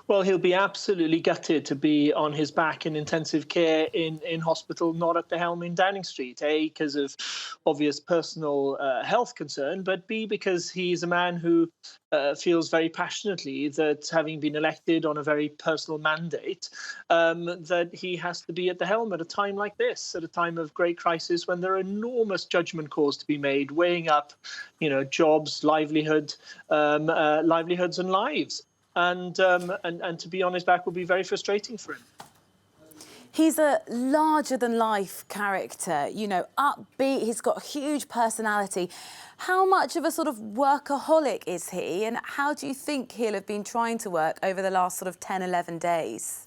Well, he'll be absolutely gutted to be on his back in intensive care in hospital, not at the helm in Downing Street. A, because of obvious personal health concern, but B, because he's a man who feels very passionately that, having been elected on a very personal mandate, that he has to be at the helm at a time like this, at a time of great crisis, when there are enormous judgment calls to be made, weighing up, jobs, livelihoods and lives. And to be on his back will be very frustrating for him. He's a larger-than-life character, upbeat. He's got a huge personality. How much of a sort of workaholic is he, and how do you think he'll have been trying to work over the last sort of 10, 11 days?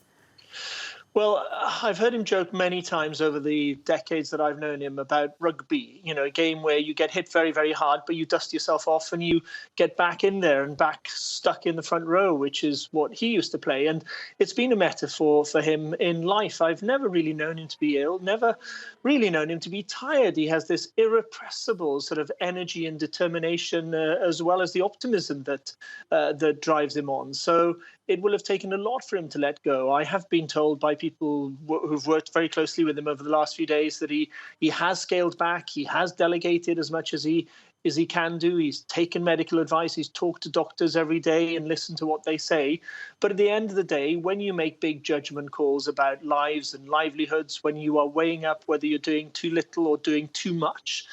Well, I've heard him joke many times over the decades that I've known him about rugby, a game where you get hit very, very hard, but you dust yourself off and you get back in there and back stuck in the front row, which is what he used to play. And it's been a metaphor for him in life. I've never really known him to be ill, never really known him to be tired. He has this irrepressible sort of energy and determination, as well as the optimism that drives him on. So it will have taken a lot for him to let go. I have been told by people who've worked very closely with him over the last few days that he has scaled back, he has delegated as much as he can do. He's taken medical advice, he's talked to doctors every day and listened to what they say. But at the end of the day, when you make big judgment calls about lives and livelihoods, when you are weighing up whether you're doing too little or doing too much,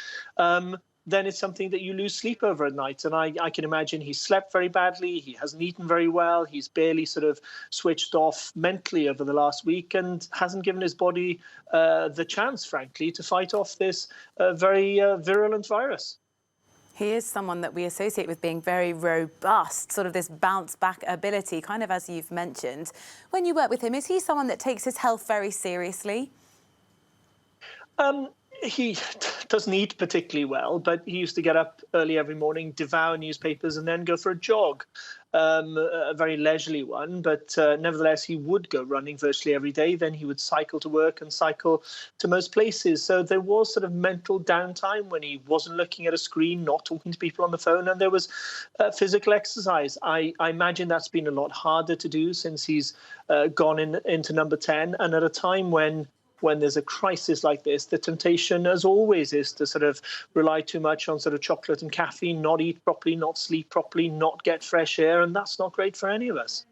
then it's something that you lose sleep over at night. And I can imagine he slept very badly, he hasn't eaten very well, he's barely sort of switched off mentally over the last week and hasn't given his body the chance, frankly, to fight off this very virulent virus. He is someone that we associate with being very robust, sort of this bounce-back ability, kind of as you've mentioned. When you work with him, is he someone that takes his health very seriously? He doesn't eat particularly well, but he used to get up early every morning, devour newspapers, and then go for a jog. A very leisurely one, but nevertheless, he would go running virtually every day. Then he would cycle to work and cycle to most places. So there was sort of mental downtime when he wasn't looking at a screen, not talking to people on the phone, and there was physical exercise. I imagine that's been a lot harder to do since he's gone into number 10, and at a time when there's a crisis like this, the temptation, as always, is to sort of rely too much on sort of chocolate and caffeine, not eat properly, not sleep properly, not get fresh air, and that's not great for any of us.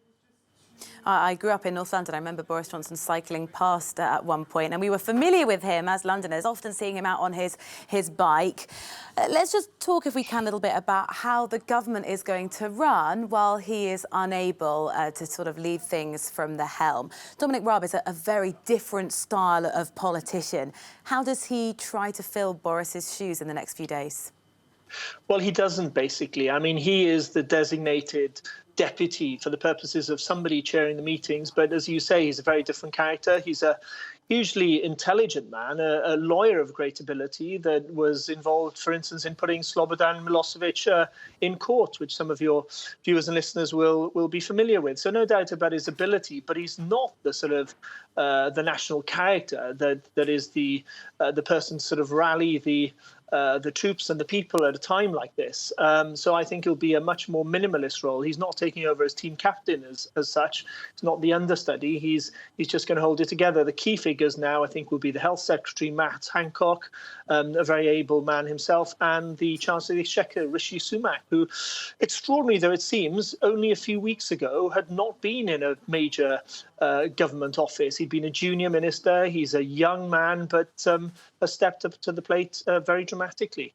I grew up in North London. I remember Boris Johnson cycling past at one point, and we were familiar with him as Londoners, often seeing him out on his bike. Let's just talk, if we can, a little bit about how the government is going to run while he is unable to sort of lead things from the helm. Dominic Raab is a very different style of politician. How does he try to fill Boris's shoes in the next few days? Well, he doesn't, basically. I mean, he is the designated deputy for the purposes of somebody chairing the meetings. But as you say, he's a very different character. He's a hugely intelligent man, a lawyer of great ability that was involved, for instance, in putting Slobodan Milosevic in court, which some of your viewers and listeners will be familiar with. So no doubt about his ability, but he's not the sort of the national character that is the person to sort of rally the troops and the people at a time like this. So I think he'll be a much more minimalist role. He's not taking over as team captain as such. It's not the understudy. He's just going to hold it together. The key figures now, I think, will be the Health Secretary, Matt Hancock, a very able man himself, and the Chancellor of the Exchequer, Rishi Sunak, who, extraordinary though it seems, only a few weeks ago had not been in a major government office. He'd been a junior minister. He's a young man, but has stepped up to the plate very dramatically.